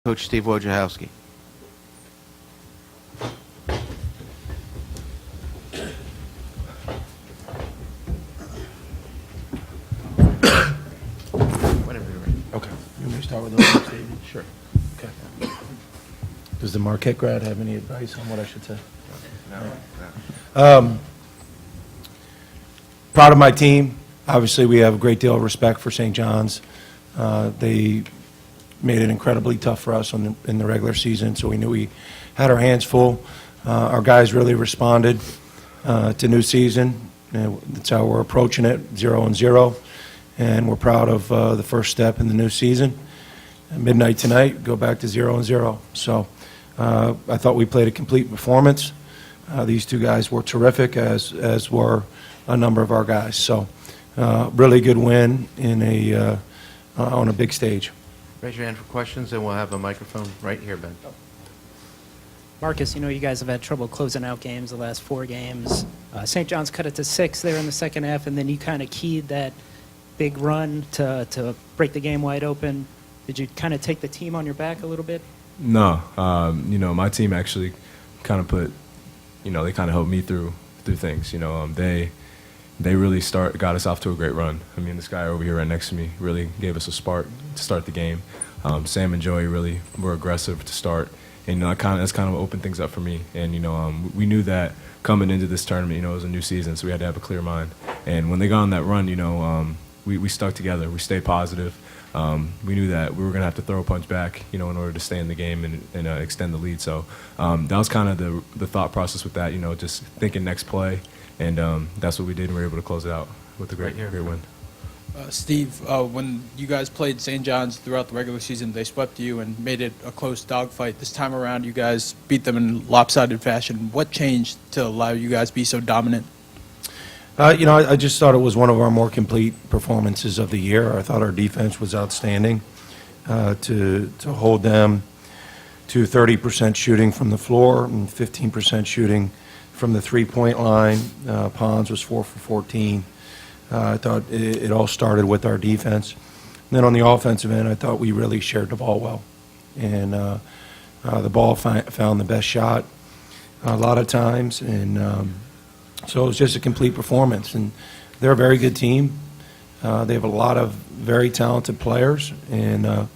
Coach Steve Wojciechowski. Whenever you're ready. Okay. You want me to start with those, Steve? Sure. Okay. Does the Marquette grad have any advice on what I should say? No. Proud of my team. Obviously, we have a great deal of respect for St. John's. They made it incredibly tough for us in the regular season, so we knew we had our hands full. Our guys really responded to new season. That's how we're approaching it, 0-0, and we're proud of the first step in the new season. At midnight tonight, go back to 0-0. So I thought we played a complete performance. These two guys were terrific, as were a number of our guys. So really good win on a big stage. Raise your hand for questions, and we'll have a microphone right here, Ben. Markus, you guys have had trouble closing out games the last 4 games. St. John's cut it to 6 there in the second half, and then you kind of keyed that big run to break the game wide open. Did you kind of take the team on your back a little bit? No. My team actually kind of they kind of helped me through things. They really got us off to a great run. I mean, this guy over here right next to me really gave us a spark to start the game. Sam and Joey really were aggressive to start, and that's kind of opened things up for me. And we knew that coming into this tournament, it was a new season, so we had to have a clear mind. And when they got on that run, we stuck together. We stayed positive. We knew that we were going to have to throw a punch back, in order to stay in the game and extend the lead. So that was kind of the thought process with that, just thinking next play. And that's what we did, and we were able to close it out with a great win. Steve, when you guys played St. John's throughout the regular season, they swept you and made it a close dogfight. This time around, you guys beat them in lopsided fashion. What changed to allow you guys to be so dominant? I just thought it was one of our more complete performances of the year. I thought our defense was outstanding. To hold them to 30% shooting from the floor and 15% shooting from the three-point line. Pons was 4 for 14. I thought it all started with our defense. And then on the offensive end, I thought we really shared the ball well. And the ball found the best shot a lot of times. And so it was just a complete performance. And they're a very good team. They have a lot of very talented players. And,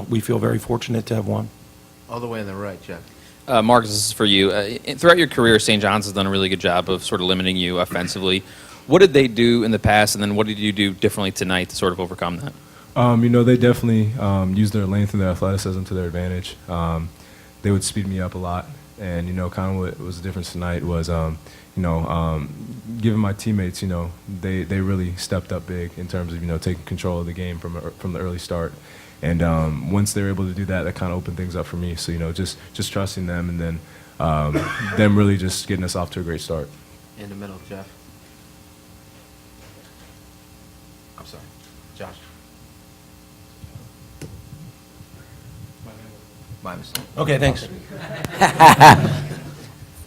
we feel very fortunate to have won. All the way on the right, Jeff. Markus, this is for you. Throughout your career, St. John's has done a really good job of sort of limiting you offensively. What did they do in the past, and then what did you do differently tonight to sort of overcome that? They definitely used their length and their athleticism to their advantage. They would speed me up a lot, and kind of what was the difference tonight was, giving my teammates, they really stepped up big in terms of taking control of the game from the early start. And once they were able to do that, that kind of opened things up for me. So, just trusting them, and then them really just getting us off to a great start. In the middle, Jeff. I'm sorry, Josh. My mistake. Okay, thanks.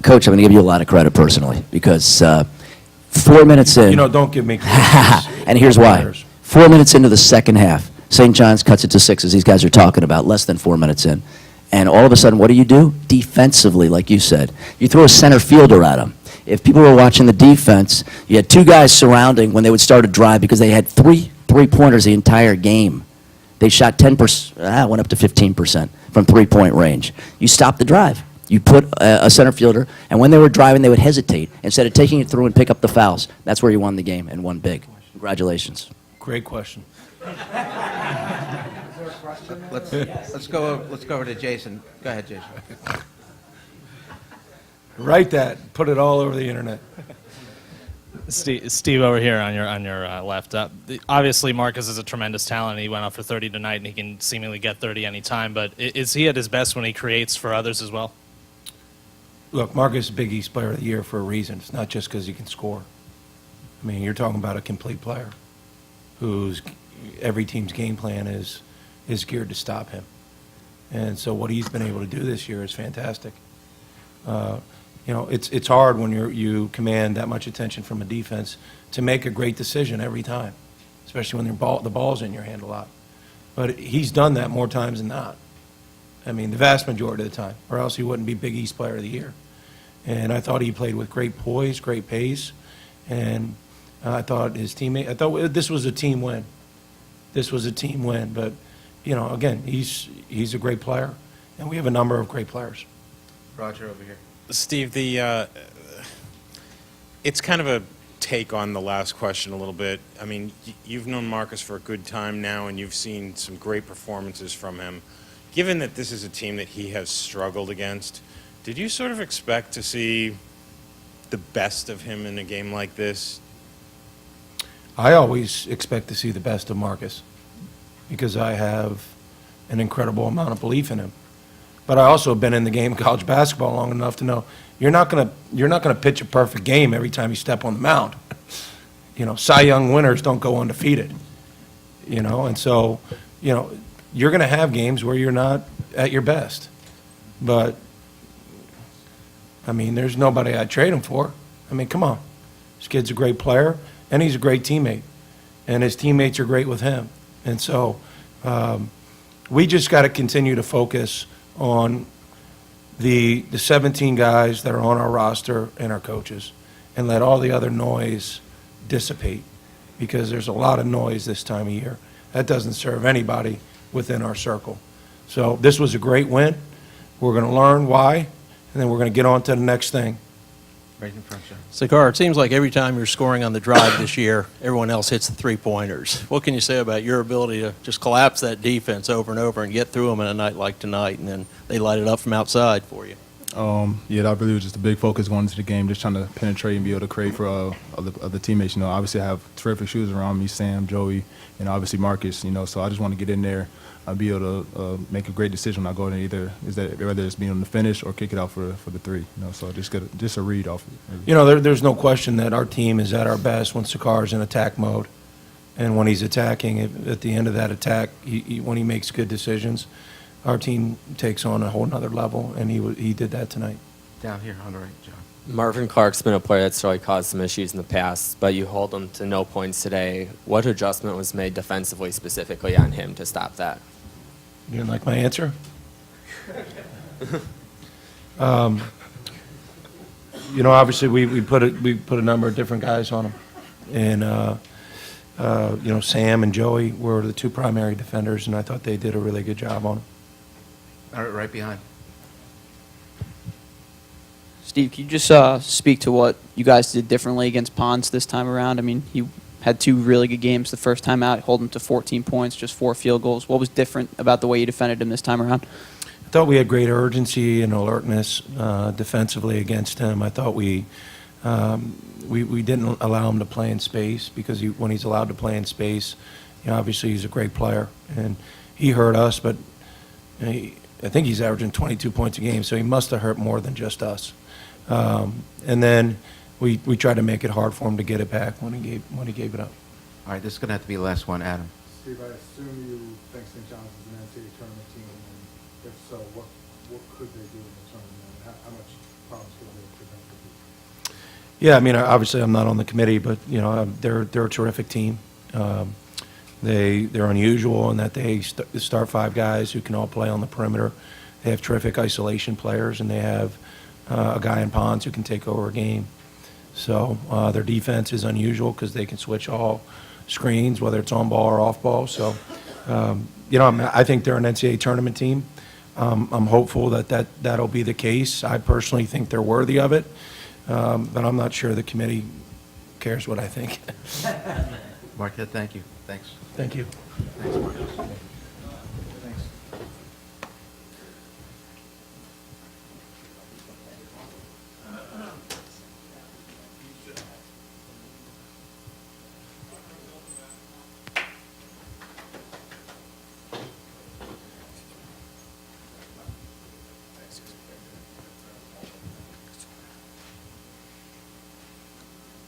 Coach, I'm going to give you a lot of credit personally because 4 minutes in. Don't give me credit. And here's why. 4 minutes into the second half, St. John's cuts it to 6, as these guys are talking about, less than 4 minutes in. And all of a sudden, what do? Defensively, like you said. You throw a center fielder at them. If people were watching the defense, you had 2 guys surrounding when they would start a drive because they had 3 three-pointers the entire game. They shot 10%, went up to 15% from three-point range. You stopped the drive. You put a center fielder, and when they were driving, they would hesitate. Instead of taking it through and pick up the fouls, that's where you won the game and won big. Congratulations. Great question. Let's go over to Jason. Go ahead, Jason. Write that. Put it all over the internet. Steve over here on your left. Obviously, Markus is a tremendous talent. He went out for 30 tonight, and he can seemingly get 30 anytime. But is he at his best when he creates for others as well? Look, Markus is Big East Player of the Year for a reason. It's not just because he can score. I mean, you're talking about a complete player whose every team's game plan is geared to stop him. And so what he's been able to do this year is fantastic. It's hard when you command that much attention from a defense to make a great decision every time, especially when the ball's in your hand a lot. But he's done that more times than not. I mean, the vast majority of the time, or else he wouldn't be Big East Player of the Year. And I thought he played with great poise, great pace, and I thought his teammate, I thought this was a team win. This was a team win, but, you know, again, he's a great player, and we have a number of great players. Roger over here. Steve, it's kind of a take on the last question a little bit. I mean, you've known Markus for a good time now, and you've seen some great performances from him. Given that this is a team that he has struggled against, did you sort of expect to see the best of him in a game like this? I always expect to see the best of Markus because I have an incredible amount of belief in him. But I also have been in the game of college basketball long enough to know you're not going to pitch a perfect game every time you step on the mound. You know, Cy Young winners don't go undefeated. You know, and so, you know, you're going to have games where you're not at your best. But, I mean, there's nobody I'd trade him for. I mean, come on. This kid's a great player, and he's a great teammate. And his teammates are great with him. And so we just got to continue to focus on the 17 guys that are on our roster and our coaches and let all the other noise dissipate because there's a lot of noise this time of year. That doesn't serve anybody within our circle. So this was a great win. We're going to learn why, and then we're going to get on to the next thing. Right in front, John. Sacar, it seems like every time you're scoring on the drive this year, everyone else hits the three-pointers. What can you say about your ability to just collapse that defense over and over and get through them in a night like tonight, and then they light it up from outside for you? Yeah, that really was just a big focus going into the game, just trying to penetrate and be able to create for other teammates. You know, obviously I have terrific shooters around me, Sam, Joey, and obviously Markus. You know, so I just want to get in there, be able to make a great decision when I go in whether it's being on the finish or kick it out for the three. You know, so just a read off it. You know, there's no question that our team is at our best when Sacar's in attack mode. And when he's attacking, at the end of that attack, when he makes good decisions, our team takes on a whole nother level, and he did that tonight. Down here on the right, John. Marvin Clark's been a player that's really caused some issues in the past, but you hold him to no points today. What adjustment was made defensively specifically on him to stop that? You didn't like my answer? You know, obviously we put a number of different guys on him, and you know, Sam and Joey were the two primary defenders, and I thought they did a really good job on him. All right, right behind. Steve, can you just speak to what you guys did differently against Pons this time around? I mean, he had two really good games the first time out, hold him to 14 points, just 4 field goals. What was different about the way you defended him this time around? I thought we had great urgency and alertness defensively against him. I thought we didn't allow him to play in space because when he's allowed to play in space, you know, obviously he's a great player. And he hurt us, but I think he's averaging 22 points a game, so he must have hurt more than just us. And then we tried to make it hard for him to get it back when he gave it up. All right, this is going to have to be the last one, Adam. Steve, I assume you think St. John's is an NCAA tournament team, and if so, what could they do in the tournament? How much problems could they present with you? Yeah, I mean, obviously I'm not on the committee, but you know, they're a terrific team. They're unusual in that they start 5 guys who can all play on the perimeter. They have terrific isolation players, and they have a guy in Pons who can take over a game. So their defense is unusual because they can switch all screens, whether it's on ball or off ball. So, you know, I think they're an NCAA tournament team. I'm hopeful that'll be the case. I personally think they're worthy of it, but I'm not sure the committee cares what I think. Marquette, thank you. Thanks. Thank you. Thanks, Marcus.